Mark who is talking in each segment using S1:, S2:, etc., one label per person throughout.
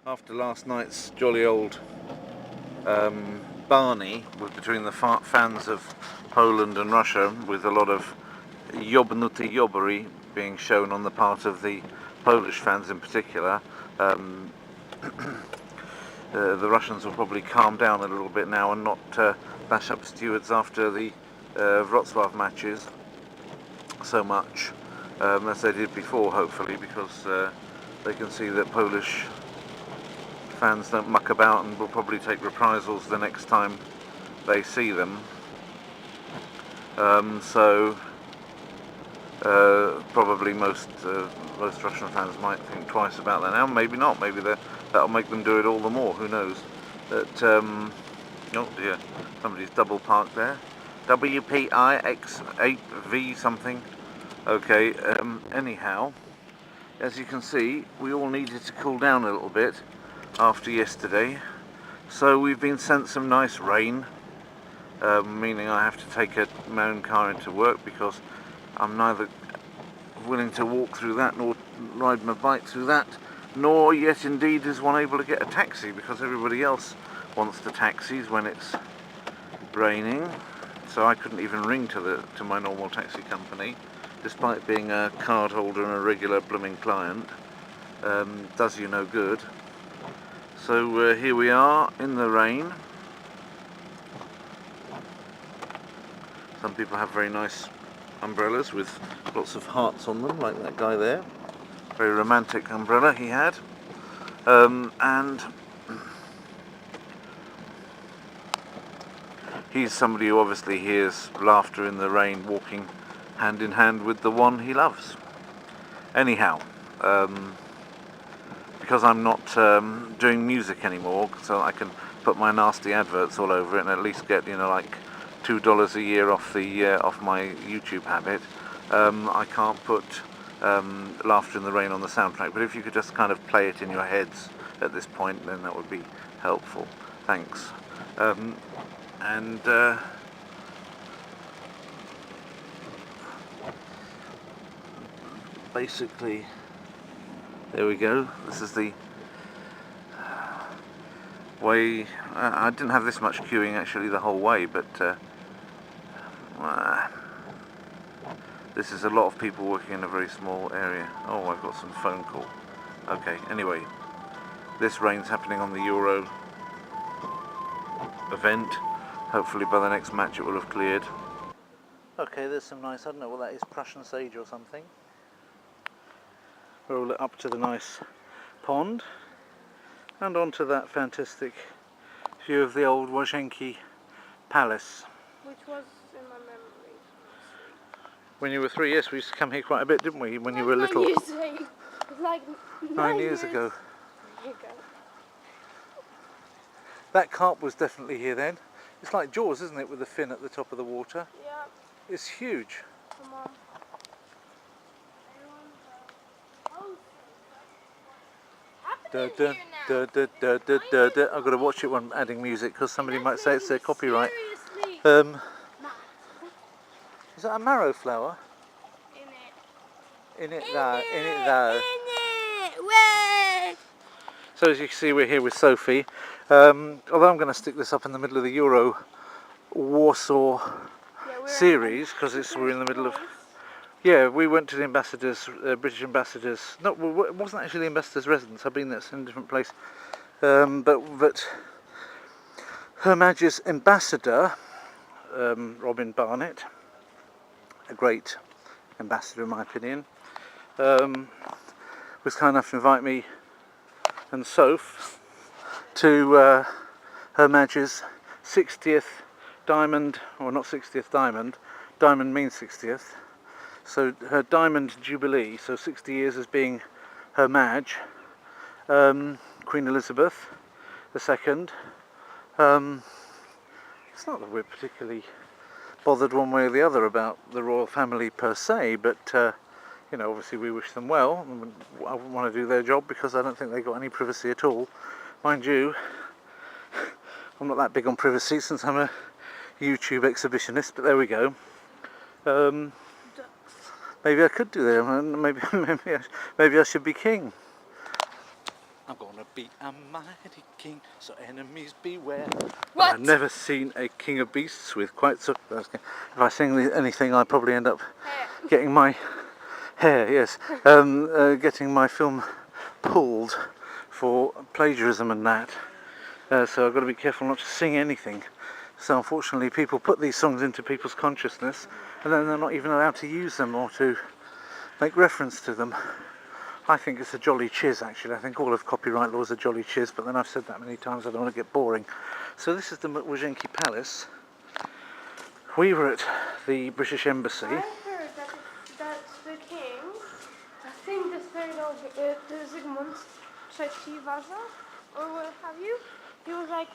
S1: After last night's jolly old Barney between the fans of Poland and Russia, with a lot of jobnuty jobbery being shown on the part of the Polish fans in particular, the Russians will probably calm down a little bit now and not bash up stewards after the Wrocław matches so much as they did before, hopefully, because they can see that Polish fans don't muck about and will probably take reprisals the next time they see them. Probably most Russian fans might think twice about that now. Maybe not. Maybe that'll make them do it all the more. Who knows? But oh dear, somebody's double parked there. WPIX8V something. Okay. Anyhow, as you can see, we all needed to cool down a little bit after yesterday, so we've been sent some nice rain, meaning I have to take my own car into work because I'm neither willing to walk through that nor ride my bike through that, nor yet indeed is one able to get a taxi because everybody else wants the taxis when it's raining. So I couldn't even ring to my normal taxi company, despite being a card holder and a regular blooming client. Does you no good. So here we are in the rain. Some people have very nice umbrellas with lots of hearts on them, like that guy there. Very romantic umbrella he had. And he's somebody who obviously hears laughter in the rain, walking hand in hand with the one he loves. Anyhow, because I'm not doing music anymore, so I can put my nasty adverts all over it and at least get, like $2 a year off my YouTube habit. I can't put Laughter in the Rain on the soundtrack, but if you could just kind of play it in your heads at this point, then that would be helpful. Thanks. Basically, there we go. This is the way. I didn't have this much queuing actually the whole way, but this is a lot of people working in a very small area. Oh, I've got some phone call. Okay, anyway, this rain's happening on the Euro event. Hopefully by the next match it will have cleared. Okay, there's some nice, I don't know what that is, Prussian sage or something. Roll it up to the nice pond and onto that fantastic view of the old Łazienki Palace.
S2: Which was in my memory.
S1: When you were 3, yes, we used to come here quite a bit, didn't we, when you were little?
S2: Like
S1: 9 years ago. That carp was definitely here then. It's like Jaws, isn't it, with the fin at the top of the water?
S2: Yeah.
S1: It's huge.
S2: Come on.
S1: I've got to watch it when adding music because somebody might say it's their copyright. Is that a marrow flower? In it though. So as you can see, we're here with Sophie. Although I'm going to stick this up in the middle of the Euro Warsaw series because we're in the middle of. Yeah, we went to the ambassadors, British ambassadors. No, it wasn't actually the ambassador's residence. I've been there, it's in a different place. But Her Majesty's ambassador, Robin Barnett, a great ambassador in my opinion, was kind enough to invite me and Soph to Her Majesty's 60th Diamond, or not 60th Diamond. Diamond means 60th. So her Diamond Jubilee, so 60 years as being Her Maj, Queen Elizabeth II. It's not that we're particularly bothered one way or the other about the royal family per se, but obviously we wish them well. I wouldn't want to do their job because I don't think they've got any privacy at all. Mind you, I'm not that big on privacy since I'm a YouTube exhibitionist, but there we go. Maybe I could do that. Maybe I should be king. I'm gonna be a mighty king, so enemies beware.
S2: What?
S1: I've never seen a king of beasts with quite so. If I sing anything, I probably end up getting my hair. Yes, getting my film pulled for plagiarism and that. So I've got to be careful not to sing anything. So unfortunately, people put these songs into people's consciousness, and then they're not even allowed to use them or to make reference to them. I think it's a jolly chiz, actually. I think all of copyright law is a jolly chiz, but then I've said that many times I don't want to get boring. So this is the Mukwajenki Palace. We were at the British Embassy.
S2: I heard that the king, I think the third of the Zygmunt III Vaza, or what have you, he was like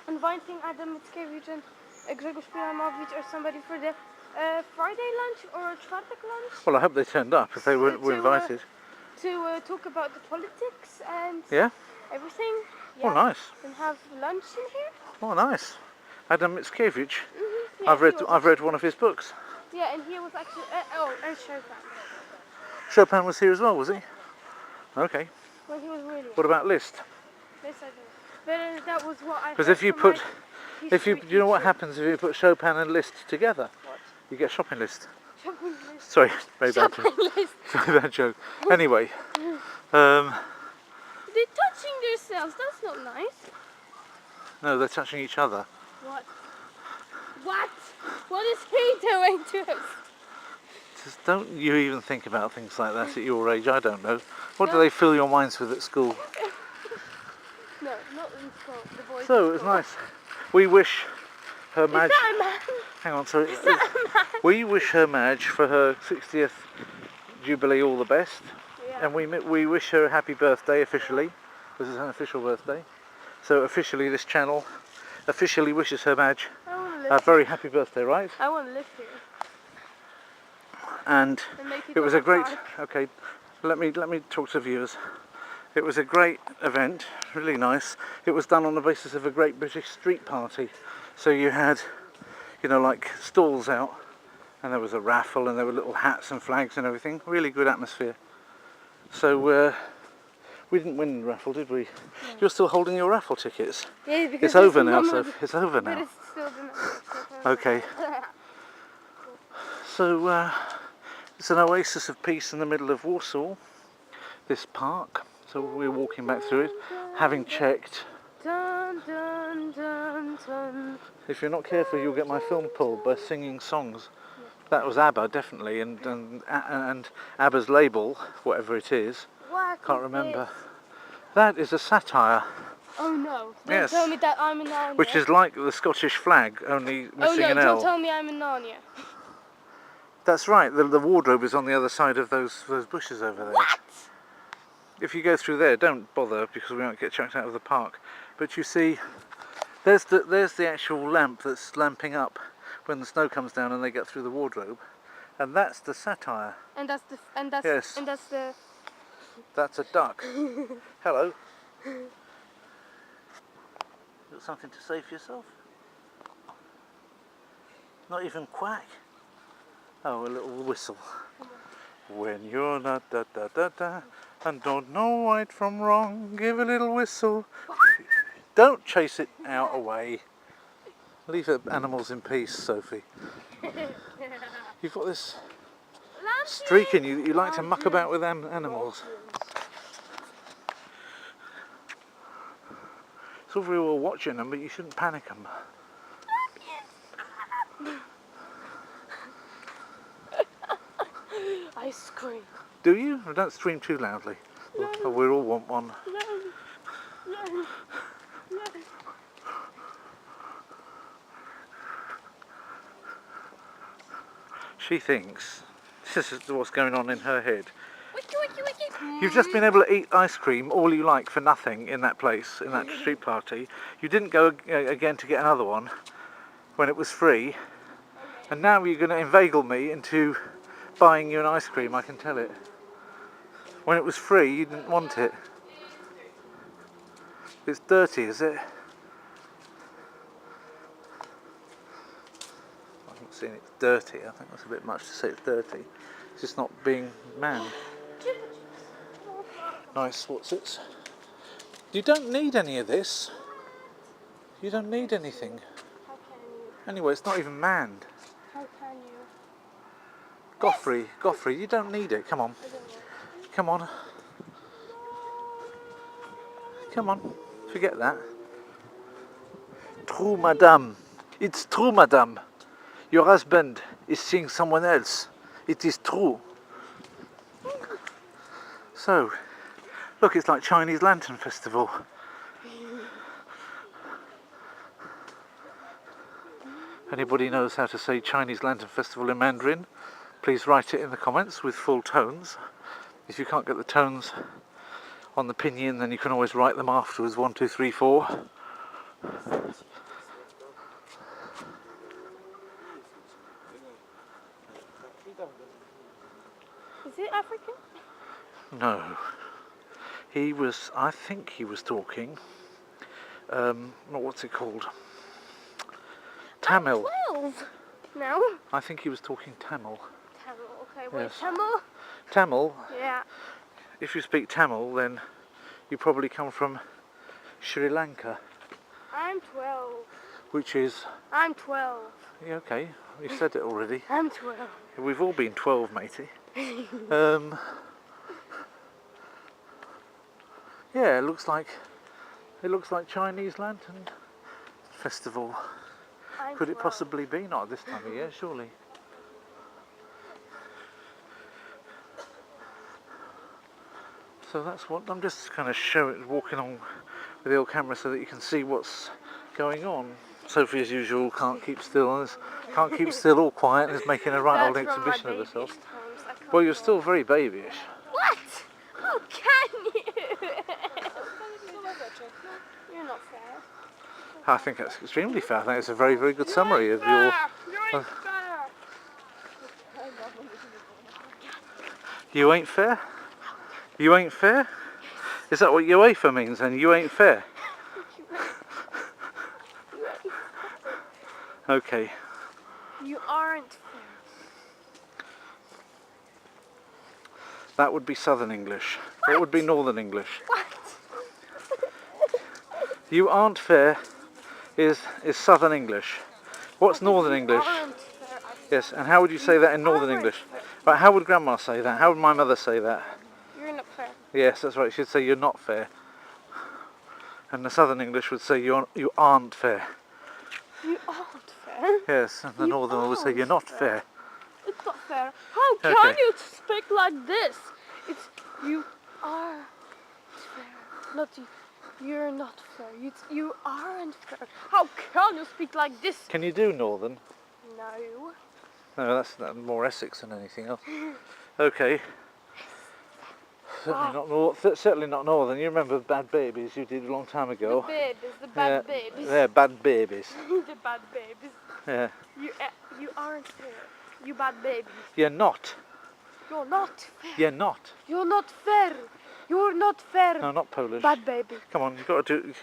S2: inviting Adam Mickiewicz and Grzegorz Pilamowicz or somebody for the Friday lunch or Czwartek lunch.
S1: Well, I hope they turned up if they were invited.
S2: To talk about the politics and
S1: Yeah?
S2: everything.
S1: Oh,
S2: Yeah.
S1: nice.
S2: And have lunch in here.
S1: Oh, nice. Adam Mickiewicz.
S2: Yeah,
S1: I've read one of his books.
S2: Yeah, and he was actually and Chopin.
S1: Chopin was here as well, was he? Okay.
S2: Well, he was really.
S1: What about Liszt?
S2: This I don't. But that was what I.
S1: Because if you put, you know what happens if you put Chopin and Liszt together?
S2: What?
S1: You get shopping list.
S2: Shopping list.
S1: Sorry, very bad
S2: Shopping
S1: joke.
S2: list.
S1: Very bad joke. Anyway,
S2: They're touching themselves. That's not nice.
S1: no, they're touching each other.
S2: What? What? What is he doing to us?
S1: Just don't you even think about things like that at your age? I don't know. What do they fill your minds with at school?
S2: No, not in school. The boys.
S1: So it was nice. We wish Her
S2: Is
S1: Madge.
S2: that a man?
S1: Hang on, sorry.
S2: Is that a man?
S1: We wish Her Madge for her 60th Jubilee all the best,
S2: Yeah.
S1: and we wish her a happy birthday officially. This is an official birthday, so officially this channel officially wishes Her Madge
S2: I want to
S1: a
S2: live.
S1: very happy birthday, right?
S2: I want to live here.
S1: And
S2: Make
S1: it was a great.
S2: park.
S1: Okay, let me talk to viewers. It was a great event, really nice. It was done on the basis of a Great British Street Party, so you had, you know, like stalls out, and there was a raffle, and there were little hats and flags and everything. Really good atmosphere. So we didn't win the raffle, did we? No. You're still holding your raffle tickets.
S2: Yeah, because
S1: It's over
S2: it's
S1: now,
S2: normal,
S1: Sophie. It's over
S2: But
S1: now.
S2: it's still
S1: Okay. So it's an oasis of peace in the middle of Warsaw, this park. So we're walking back through it, having checked.
S2: Dun, dun, dun, dun.
S1: If you're not careful, you'll get my film pulled by singing songs. That was ABBA, definitely, and ABBA's label, whatever it is,
S2: What
S1: can't
S2: is
S1: remember.
S2: this?
S1: That is a satire,
S2: Oh no! Don't
S1: Yes.
S2: tell me that I'm in Narnia.
S1: which is like the Scottish flag, only
S2: Oh
S1: missing
S2: no!
S1: an
S2: Don't
S1: L.
S2: tell me I'm in Narnia.
S1: That's right. The wardrobe is on the other side of those bushes over there.
S2: What?
S1: If you go through there, don't bother because we won't get chucked out of the park. But you see, there's the actual lamp that's lamping up when the snow comes down and they get through the wardrobe, and that's the satire.
S2: And that's the
S1: Yes.
S2: and that's the.
S1: That's a duck. Hello. Got something to say for yourself? Not even quack. Oh, a little whistle. When you're not da da da da and don't know right from wrong, give a little whistle. Don't chase it out away. Leave the animals in peace, Sophie. You've got this streak in you that you like to muck about with animals. It's all very well watching them, but you shouldn't panic them.
S2: I scream.
S1: Do you? Or don't scream too loudly.
S2: No.
S1: Oh, we all want one.
S2: No. No. No.
S1: She thinks this is what's going on in her head.
S2: Wiki, wiki, wiki.
S1: You've just been able to eat ice cream all you like for nothing in that place, in that street party. You didn't go again to get another one when it was free. And now you're going to inveigle me into buying you an ice cream, I can tell it. When it was free, you didn't want it. It's dirty, is it? I'm not saying it's dirty. I think that's a bit much to say it's dirty. It's just not being manned. Nice, what's it? You don't need any of this. You don't need anything.
S2: How can you?
S1: Anyway, it's not even manned.
S2: How can you?
S1: Godfrey, you don't need it. Come on.
S2: I don't know.
S1: Come on. Come on. Forget that. True, madame. It's true, madame. Your husband is seeing someone else. It is true. So, look, it's like Chinese Lantern Festival. If anybody knows how to say Chinese Lantern Festival in Mandarin, please write it in the comments with full tones. If you can't get the tones on the pinyin, then you can always write them afterwards, 1, 2, 3, 4.
S2: Is it African?
S1: No. I think he was talking, what's it called? Tamil.
S2: 12. No?
S1: I think he was talking Tamil.
S2: Tamil, okay, wait,
S1: Yes.
S2: Tamil?
S1: Tamil,
S2: Yeah.
S1: if you speak Tamil, then you probably come from Sri Lanka,
S2: I'm 12.
S1: which is,
S2: I'm 12.
S1: yeah, okay, you said it already.
S2: I'm 12.
S1: We've all been 12, matey. Yeah, it looks like Chinese Lantern Festival.
S2: I'm
S1: Could it
S2: 12.
S1: possibly be? Not at this time of year, surely. So that's what I'm just kind of walking on with the old camera so that you can see what's going on. Sophie, as usual, can't keep still, all quiet, and is making a right old
S2: That's from my
S1: exhibition of
S2: baby's
S1: herself.
S2: times. I can't
S1: Well, you're
S2: go.
S1: still very babyish.
S2: What? How can you? You're not fair.
S1: I think that's extremely fair. I think it's a very, very good summary of your.
S2: You ain't fair.
S1: You ain't fair? You ain't fair? Is that what UEFA means then? You ain't fair? Okay.
S2: You aren't fair.
S1: That would be Southern English. What would be Northern English?
S2: What?
S1: You aren't fair is Southern English. What's Northern English?
S2: Aren't fair.
S1: Yes, and how would you say that in Northern
S2: aren't
S1: English?
S2: fair.
S1: Right, how would Grandma say that? How would my mother say that?
S2: You're not fair.
S1: Yes, that's right. She'd say you're not fair. And the Southern English would say you aren't fair.
S2: You aren't fair.
S1: Yes, and the
S2: You
S1: Northern one would say
S2: aren't
S1: you're not
S2: fair.
S1: fair.
S2: It's not fair. How can
S1: Okay.
S2: you speak like this? It's you are fair. Not you. You're not fair. You aren't fair. How can you speak like this?
S1: Can you do Northern?
S2: No.
S1: No, that's more Essex than anything else. Okay. Certainly not Northern. You remember Bad Babies you did a long time ago.
S2: The babies, the bad
S1: Yeah,
S2: babies.
S1: they're Bad Babies.
S2: The bad babies.
S1: Yeah.
S2: You aren't fair. You bad baby.
S1: You're not.
S2: You're not fair.
S1: You're not.
S2: You're not fair. You're not fair.
S1: No, not Polish.
S2: Bad baby.
S1: Come on, you've got to do.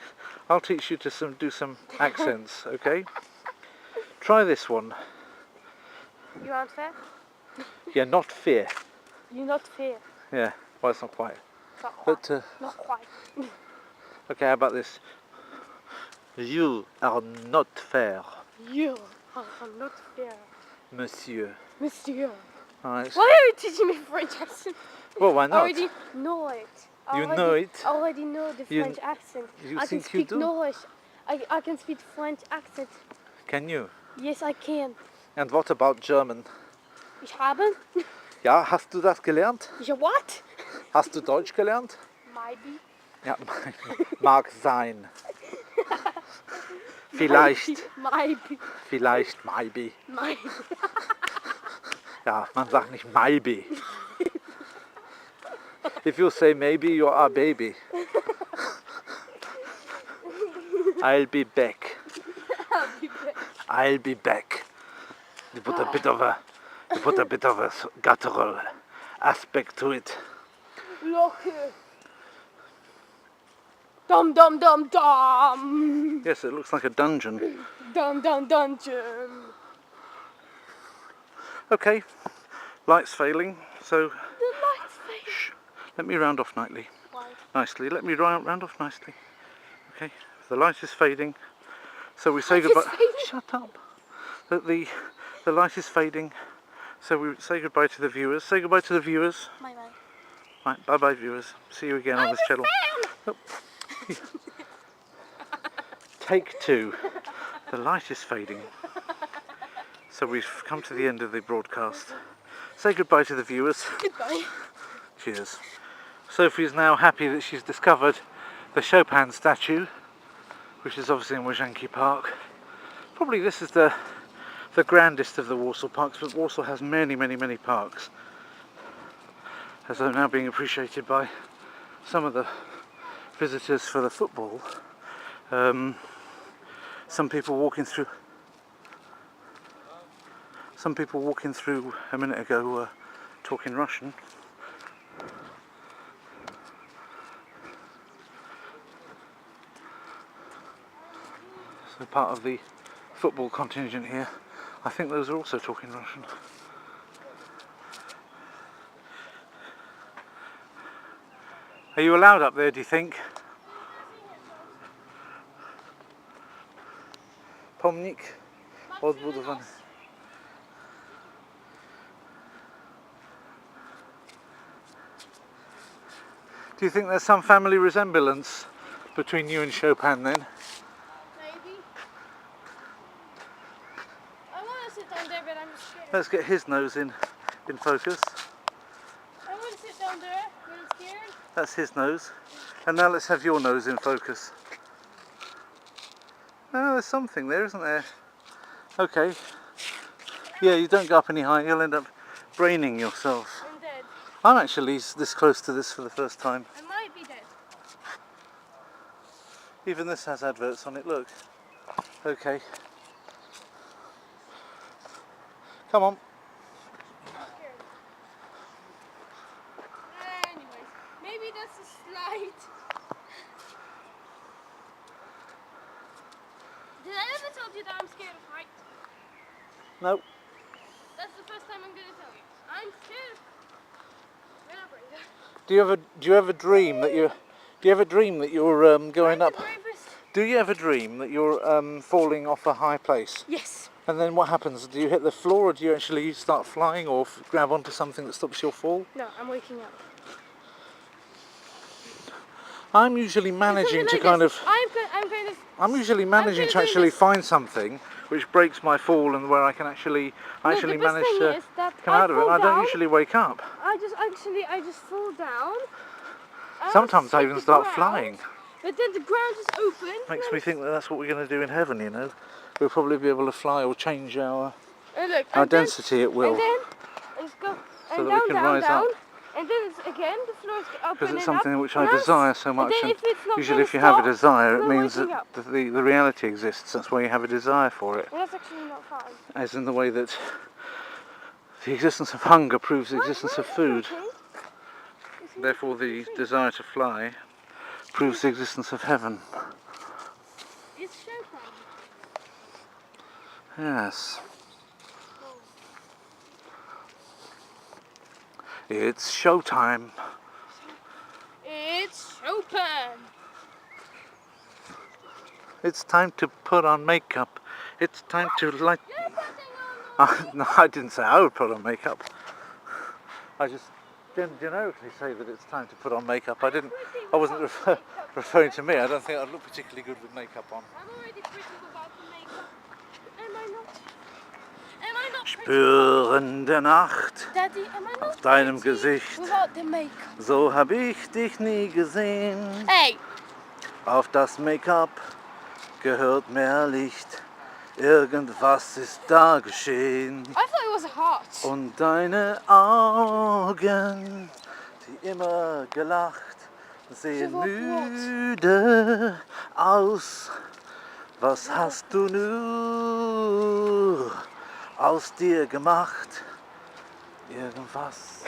S1: I'll teach you to do some accents, okay? Try this one.
S2: You aren't fair.
S1: You're not fair.
S2: You're not fair.
S1: Yeah. Well, it's not quite.
S2: Not quite.
S1: But
S2: Not quite.
S1: okay, how about this? You are not fair,
S2: You are not fair.
S1: monsieur.
S2: Monsieur.
S1: Alright.
S2: Why are you teaching me French accent?
S1: Well, why
S2: I
S1: not?
S2: already know it.
S1: You know it?
S2: I already know the
S1: You-
S2: French accent.
S1: you
S2: I can
S1: think you
S2: speak
S1: do?
S2: Norwich. I can speak French accent.
S1: Can you?
S2: Yes, I can.
S1: And what about German?
S2: Ich habe.
S1: Ja, hast du das gelernt?
S2: Ich what?
S1: Hast du Deutsch gelernt?
S2: Maybe.
S1: Ja, mag sein. Vielleicht,
S2: Maybe.
S1: vielleicht, maybe.
S2: Maybe.
S1: Ja, man sagt nicht maybe. If you say maybe, you are a baby. I'll be back. I'll be back. You put a bit of a guttural aspect to it.
S2: Look. Dum dum dum dum.
S1: Yes, it looks like a dungeon.
S2: Dum dum dungeon.
S1: Okay, light's failing, so
S2: The lights fade.
S1: shh, let me round off nightly.
S2: Why?
S1: nicely. Let me round off nicely. Okay, the light is fading. So we say goodbye. Shut up. The light is fading. So we say goodbye to the viewers. Say goodbye to the viewers.
S2: Bye bye.
S1: Right, bye bye viewers. See you again on this channel. Oh. Take 2. The light is fading. So we've come to the end of the broadcast. Say goodbye to the viewers.
S2: Goodbye.
S1: Cheers. Sophie is now happy that she's discovered the Chopin statue, which is obviously in Łazienki Park. Probably this is the grandest of the Warsaw parks, but Warsaw has many parks, as they're now being appreciated by some of the visitors for the football. Some people walking through a minute ago talking Russian. So part of the football contingent here. I think those are also talking Russian. Are you allowed up there, do you think? Pomnik odbudowany. Do you think there's some family resemblance between you and Chopin then?
S2: Maybe. I want to sit down there, but I'm scared.
S1: Let's get his nose in focus.
S2: I want to sit down there, but I'm scared.
S1: That's his nose. And now let's have your nose in focus. Oh, there's something there, isn't there? Okay. Yeah, you don't go up any higher, you'll end up braining yourself.
S2: I'm dead.
S1: I'm actually this close to this for the first time.
S2: I might be dead.
S1: Even this has adverts on it, look. Okay. Come on.
S2: I'm scared. Anyways, maybe that's a slide. Did I ever tell you that I'm scared of heights?
S1: Nope.
S2: That's the first time I'm gonna tell you. I'm scared of heights.
S1: Do you ever dream that you're going up? Do you ever dream that you're falling off a high place?
S2: Yes.
S1: And then what happens? Do you hit the floor, or do you actually start flying, or grab onto something that stops your fall?
S2: No, I'm waking up.
S1: I'm usually managing to kind of. I'm usually managing to actually find something which breaks my fall and where I can actually manage to come out of it. I don't usually wake up.
S2: I just fall down.
S1: Sometimes I even start flying.
S2: But then the ground is open.
S1: Makes me think that that's what we're going to do in heaven, you know. We'll probably be able to fly or change our density at will.
S2: And then it's go
S1: so
S2: and
S1: that we can rise up.
S2: And then it's again the floor is open.
S1: Because it's something which I desire so much. And usually if you
S2: stop,
S1: have a desire, it
S2: we're
S1: means
S2: waking
S1: that
S2: up.
S1: the reality exists. That's why you have a desire for it.
S2: Well, that's actually not fun.
S1: As in the way that the existence of hunger proves the existence of food. Therefore the desire to fly proves the existence of heaven.
S2: It's showtime.
S1: Yes. It's showtime.
S2: It's Chopin.
S1: It's time to put on makeup. It's time to light.
S2: You're putting on
S1: No, I didn't say I would put on makeup. I just generically say that it's time to put on makeup. I wasn't referring to me. I don't think I'd look particularly good with makeup on.
S2: I'm already pretty without the makeup. Am I not? Am I not pretty?
S1: Spürende Nacht
S2: Daddy, am I not
S1: auf deinem
S2: pretty
S1: Gesicht.
S2: without the makeup?
S1: So hab ich dich nie gesehen.
S2: Hey!
S1: Auf das Make-up gehört mehr Licht. Irgendwas ist da geschehen.
S2: I thought it was a heart.
S1: Und deine Augen, die immer gelacht, sehen müde aus. Was hast du nur aus dir gemacht? Irgendwas.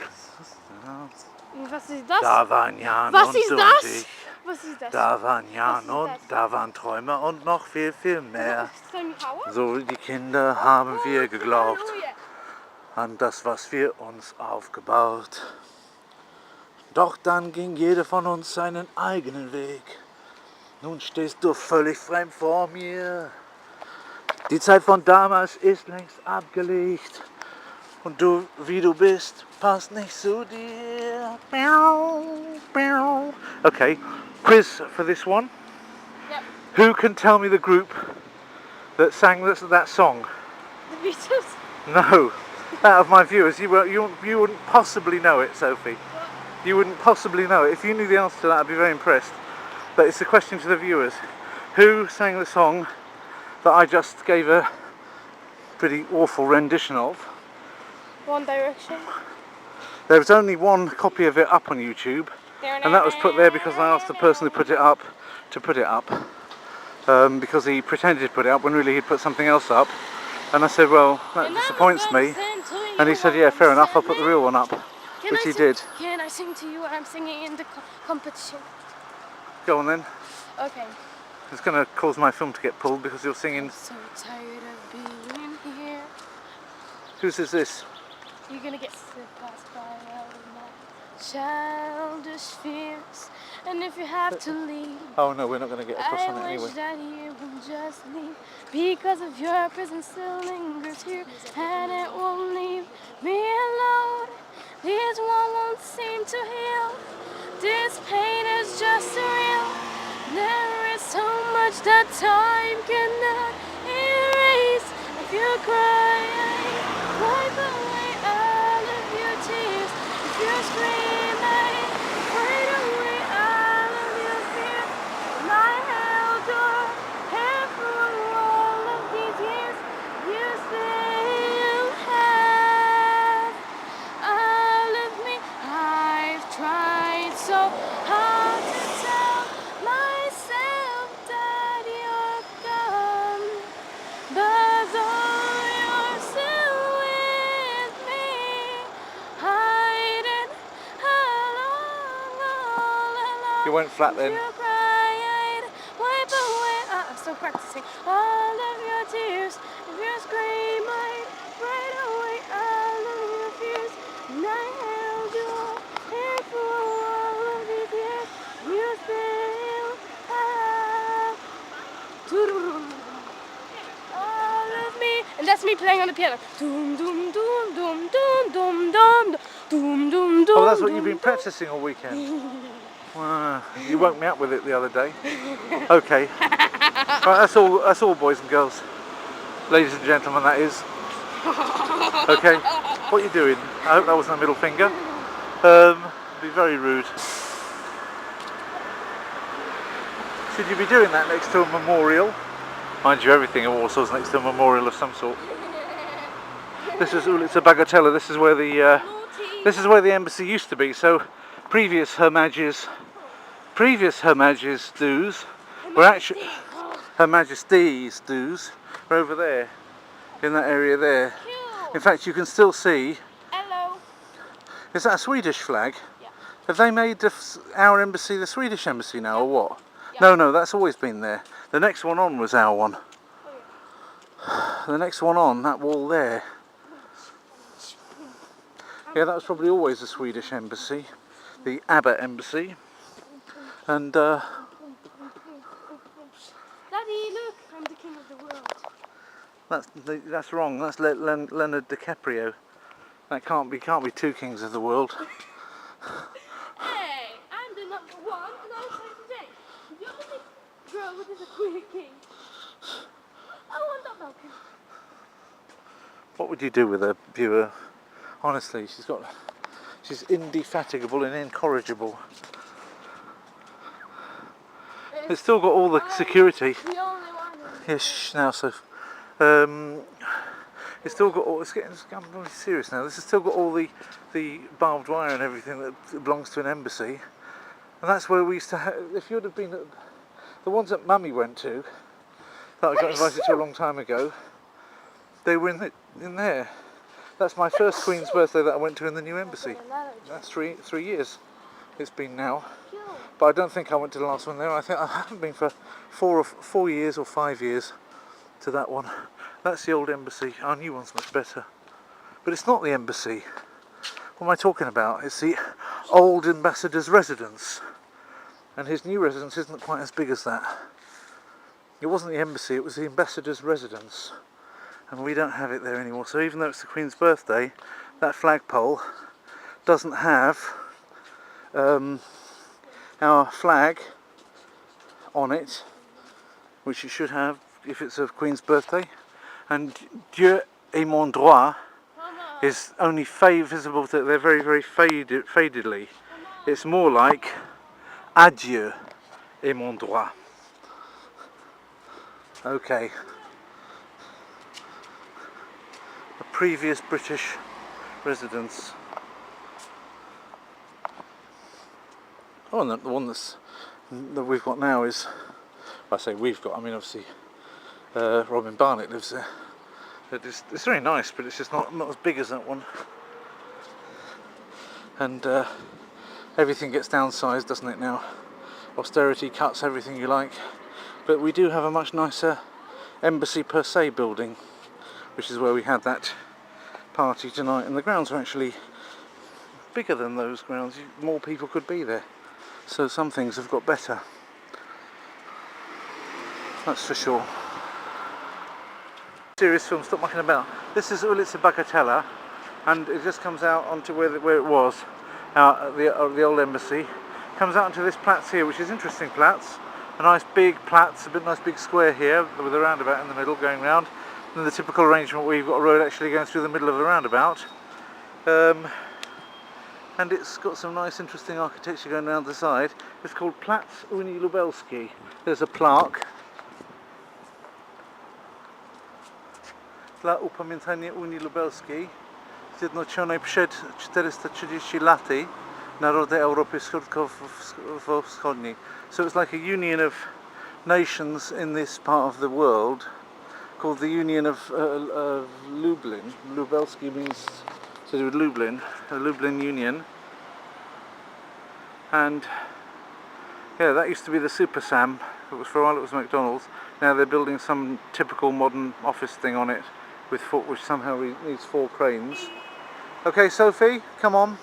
S2: Was ist das?
S1: Da waren Jan
S2: Was
S1: und
S2: ist
S1: du
S2: das?
S1: und ich.
S2: Was ist das?
S1: Da waren Jan
S2: ist
S1: und
S2: das?
S1: da waren Träume und noch viel mehr.
S2: Ist das ein Power?
S1: So wie die Kinder haben wir geglaubt
S2: Halleluja.
S1: an das, was wir uns aufgebaut. Doch dann ging jeder von uns seinen eigenen Weg. Nun stehst du völlig fremd vor mir. Die Zeit von damals ist längst abgelegt. Und du, wie du bist, passt nicht zu dir. Okay, quiz for this one.
S2: Yep.
S1: Who can tell me the group that sang that song?
S2: The Beatles.
S1: No, out of my viewers, you wouldn't possibly know it, Sophie. You wouldn't possibly know it. If you knew the answer to that, I'd be very impressed. But it's a question to the viewers. Who sang the song that I just gave a pretty awful rendition of?
S2: One Direction.
S1: There was only one copy of it up on YouTube, and that was put there because I asked the person who put it up to put it up, because he pretended to put it up when really he'd put something else up. And I said, well, that disappoints me. And he said, yeah, fair enough, I'll put the real one up, which he did.
S2: Can I sing to you when I'm singing in the competition?
S1: Go on then.
S2: Okay.
S1: It's going to cause my film to get pulled because you're singing.
S2: So tired of being here.
S1: Whose is this?
S2: You're gonna get slipped past by all of my childish fears. And if you have to leave,
S1: Oh no, we're not going to get across on it
S2: I
S1: anyway.
S2: wish that you would just leave. Because of your presence still lingers here, and it won't leave me alone. This one won't seem to heal. This pain is just surreal. There is so much that time cannot erase. If you cry, wipe away all of your tears. If you scream, fight away all of your fears. And I held your hand through all of these years. You still have all of me. I've tried so hard to tell myself that you're gone, but though you're still with me, hiding all
S1: You went flat then.
S2: you cried, wipe away. I'm still practicing all of your tears. If you scream, I'd write away all of your fears. And I held your hand for all of these years. You still have all of me. And that's me playing on the piano. Doom, doom, doom, doom, doom, doom, doom, doom, doom, doom.
S1: Oh, that's what you've been practicing all weekend. You woke me up with it the other day. Okay. Right, that's all, boys and girls. Ladies and gentlemen, that is. Okay. What are you doing? I hope that wasn't a middle finger. Be very rude. Should you be doing that next to a memorial? Mind you, everything in Warsaw is next to a memorial of some sort. It's a bagatella. This is where the embassy used to be. So previous Her Majesty's dues were actually Her Majesty's dues were over there, in that area there. In fact, you can still see.
S2: Hello.
S1: Is that a Swedish flag?
S2: Yeah.
S1: Have they made our embassy the Swedish embassy now, or what?
S2: Yeah.
S1: No, that's always been there. The next one on was our one. The next one on, that wall there. Yeah, that was probably always the Swedish embassy, the ABBA embassy. And
S2: Daddy, look, I'm the king of the world.
S1: that's wrong. That's Leonardo DiCaprio. That can't be two kings of the world.
S2: Hey, I'm the number one, and I'll say today, the only girl with is a queen king. I want that milk.
S1: What would you do with a viewer? Honestly, she's indefatigable and incorrigible. It's still got all the security.
S2: The only one.
S1: Yes, now so. It's still got all. It's getting really serious now. This has still got all the barbed wire and everything that belongs to an embassy, and that's where we used to have. If you'd have been at the ones that Mummy went to, that I got invited to a long time ago, they were in there. That's my first Queen's birthday that I went to in the new embassy. That's three years it's been now. But I don't think I went to the last one there. I think I haven't been for 4 years or 5 years to that one. That's the old embassy. Our new one's much better. But it's not the embassy. What am I talking about? It's the old ambassador's residence, and his new residence isn't quite as big as that. It wasn't the embassy, it was the ambassador's residence, and we don't have it there anymore. So even though it's the Queen's birthday, that flagpole doesn't have our flag on it, which it should have if it's a Queen's birthday. And Dieu et mon droit is only visible, they're very, very fadedly. It's more like Adieu et mon droit. Okay. A previous British residence. Oh, and the one that we've got now is, I say we've got, I mean obviously Robin Barnett lives there. It's very nice, but it's just not as big as that one. And everything gets downsized, doesn't it now? Austerity cuts, everything you like. But we do have a much nicer embassy per se building, which is where we had that party tonight. And the grounds are actually bigger than those grounds. More people could be there. So some things have got better. That's for sure. Serious film, stop mucking about. This is Ulica Bagatella, and it just comes out onto where it was, out at the old embassy. Comes out onto this Platz here, which is interesting Platz. A nice big Platz, a nice big square here with a roundabout in the middle going round. And the typical arrangement where you've got a road actually going through the middle of the roundabout. And it's got some nice interesting architecture going down the side. It's called Platz Unii Lubelski. There's a plaque. Dla upamiętania Unii Lubelskiej zjednoczonej przed 430 laty narody Europy Środkowo-Wschodniej. So it's like a union of nations in this part of the world called the Union of Lublin. Lubelski means to do with Lublin, a Lublin Union. And yeah, that used to be the Super Sam. It was for a while it was McDonald's. Now they're building some typical modern office thing on it which somehow needs 4 cranes. Okay, Sophie, come on.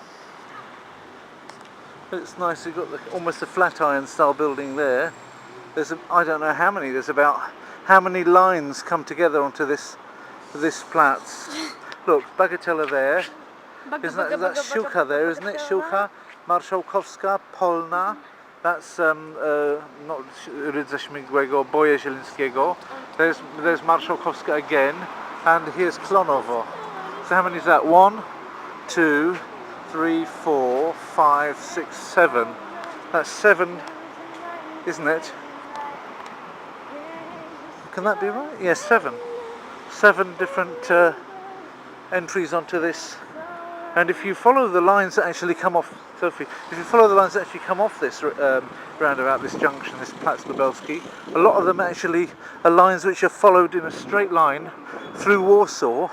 S1: It's nice, you've got almost a Flatiron style building there. There's I don't know how many, there's about how many lines come together onto this Platz. Look, Bagatella there. Isn't that Siłka there, isn't it? Siłka, Marszałkowska, Polna. That's not Rydza Śmigłego, Boja Zielińskiego. There's Marszałkowska again. And here's Klonowo. So how many is that? 1, 2, 3, 4, 5, 6, 7. That's 7, isn't it? Can that be right? Yes, 7. 7 different entries onto this. And if you follow the lines that actually come off, Sophie, if you follow the lines that actually come off this roundabout, this junction, this Platz Lubelski, a lot of them actually are lines which are followed in a straight line through Warsaw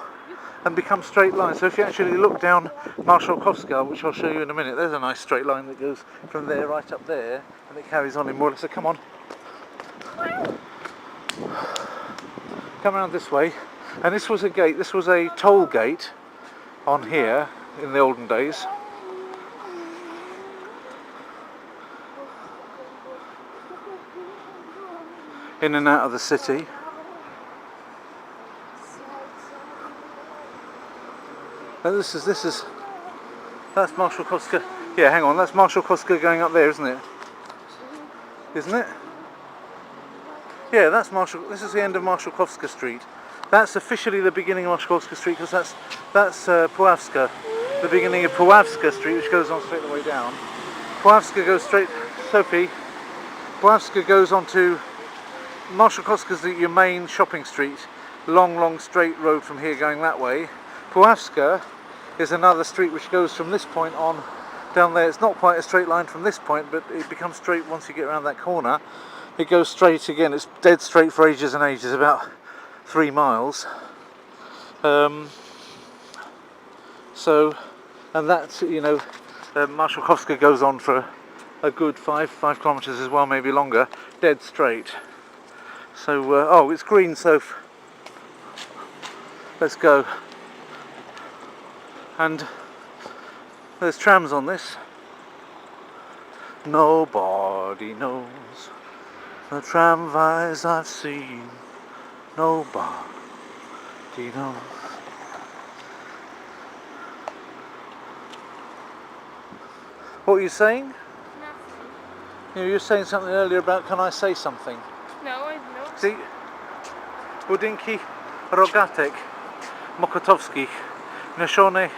S1: and become straight lines. So if you actually look down Marszałkowska, which I'll show you in a minute, there's a nice straight line that goes from there right up there, and it carries on in more or less. So come on. Come around this way. And this was a gate, this was a toll gate on here in the olden days. In and out of the city. And that's Marszałkowska. Yeah, hang on, that's Marszałkowska going up there, isn't it? Isn't it? Yeah, that's this is the end of Marszałkowska Street. That's officially the beginning of Marszałkowska Street, because that's Puławska, the beginning of Puławska Street, which goes on straight the way down. Puławska goes straight, Sophie, Puławska goes on to, Marszałkowska's your main shopping street, long straight road from here going that way. Puławska is another street which goes from this point on down there. It's not quite a straight line from this point, but it becomes straight once you get around that corner. It goes straight again, it's dead straight for ages and ages, about 3 miles. So, and that's, you know, Marszałkowska goes on for a good 5 kilometres as well, maybe longer, dead straight. So, oh, it's green, Soph. Let's go. And there's trams on this. Nobody knows the tramways I've seen. Nobody knows. What were you saying?
S2: Nothing.
S1: You were saying something earlier about can I say something?
S2: No, I don't.
S1: See? Budynki Rogatek Mokotowskich Noszone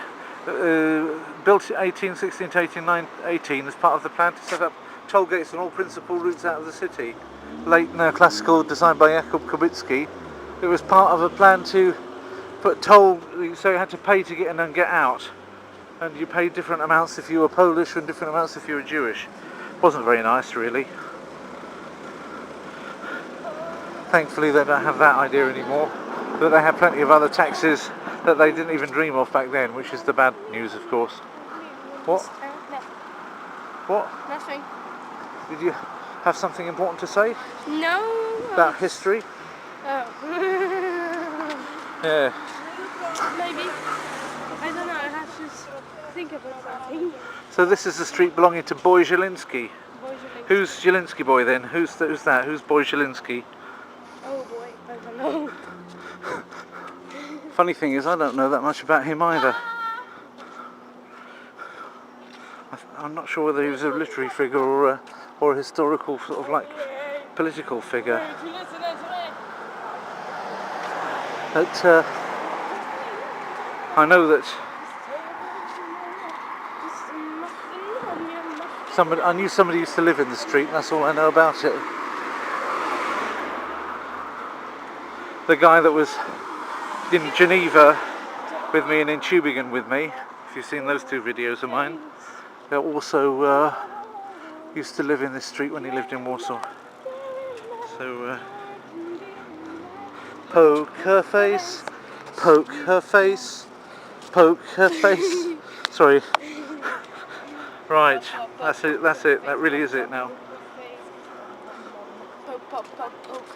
S1: built 1816 to 1818 as part of the plan to set up toll gates on all principal routes out of the city. Late neoclassical, designed by Jakub Kubicki. It was part of a plan to put toll, so you had to pay to get in and get out. And you paid different amounts if you were Polish and different amounts if you were Jewish. Wasn't very nice, really. Thankfully they don't have that idea anymore, but they have plenty of other taxes that they didn't even dream of back then, which is the bad news, of course. What? What?
S2: Nothing.
S1: Did you have something important to say?
S2: No.
S1: About history?
S2: Oh.
S1: Yeah.
S2: Maybe. I don't know, I have to think about something.
S1: So this is the street belonging to Boy Zielinski.
S2: Boy Jubilee.
S1: Who's Zielinski boy then? Who's that? Who's Boy Zielinski?
S2: Oh boy, I don't know.
S1: Funny thing is, I don't know that much about him either. I'm not sure whether he was a literary figure or a historical sort of like political figure. But I know that I knew somebody used to live in the street, and that's all I know about it. The guy that was in Geneva with me and in Tübingen with me, if you've seen those two videos of mine, they also used to live in this street when he lived in Warsaw. So, poke her face, poke her face, poke her face. Sorry. Right, that's it, that really is it now.
S2: Poke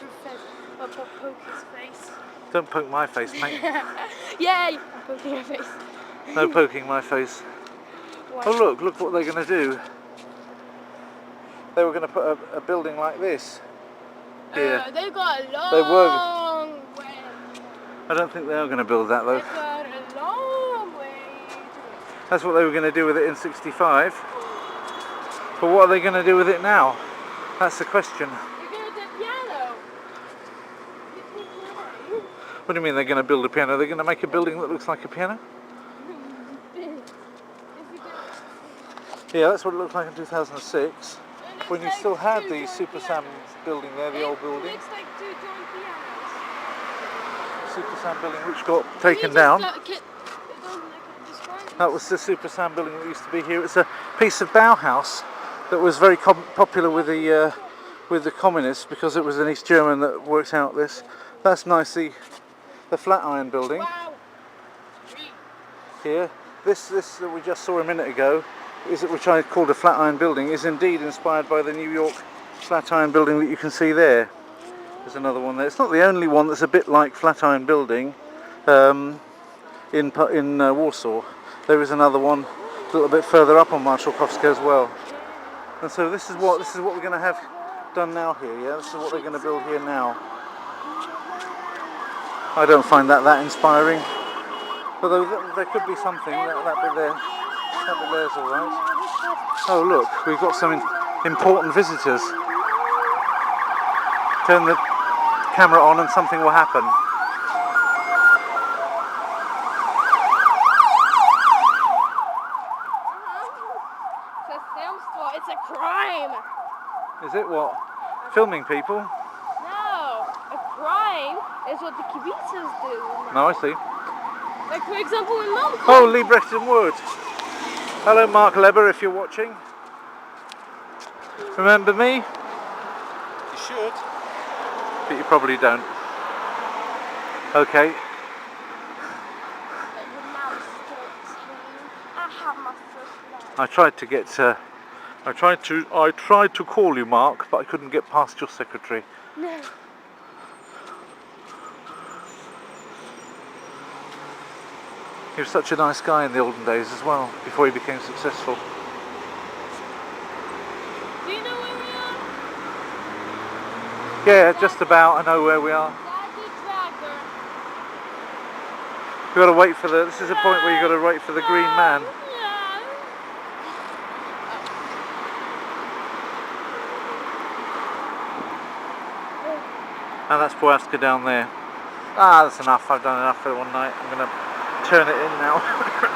S2: his face.
S1: Don't poke my face, mate.
S2: Yay! I'm poking your face.
S1: No poking my face.
S2: Why?
S1: Oh look what they're going to do. They were going to put a building like this here.
S2: They've got a
S1: They were.
S2: long way.
S1: I don't think they are going to build that though.
S2: They've got a long way to go.
S1: That's what they were going to do with it in '65. But what are they going to do with it now? That's the question.
S2: They're going to do piano.
S1: What do you mean they're going to build a piano? They're going to make a building that looks like a piano? Yeah, that's what it looked like in 2006. When you still had the Super Sam building there, the old building.
S2: It looks like two joint pianos.
S1: Super Sam building which got taken down.
S2: Describe
S1: That was the Super Sam building that used to be here. It's a piece of Bauhaus that was very popular with the communists because it was an East German that worked out this. That's nice, the Flatiron building.
S2: Wow.
S1: Here. This that we just saw a minute ago, which I called a Flatiron building, is indeed inspired by the New York Flatiron building that you can see there. There's another one there. It's not the only one that's a bit like Flatiron building in Warsaw. There is another one a little bit further up on Marszałkowska as well. And so this is what we're going to have done now here. Yeah, this is what they're going to build here now. I don't find that inspiring. Although there could be something. That bit there. That bit there's all right. Oh look, we've got some important visitors. Turn the camera on and something will happen.
S2: It's a crime.
S1: Is it what? Filming people?
S2: No, a crime is what the kibitzers do.
S1: No, I see.
S2: Like for example in Malta.
S1: Oh, Liebrecht and Wood. Hello Mark Leber, if you're watching. Remember me? You should. But you probably don't. Okay. I tried to get I tried to call you Mark, but I couldn't get past your secretary.
S2: No.
S1: He was such a nice guy in the olden days as well, before he became successful. Yeah, just about. I know where we are.
S2: Daddy Dragon.
S1: We've got to wait for the... This is the point where you've got to wait for the green man. And that's Pławska down there. Ah, that's enough. I've done enough for one night. I'm going to turn it in now.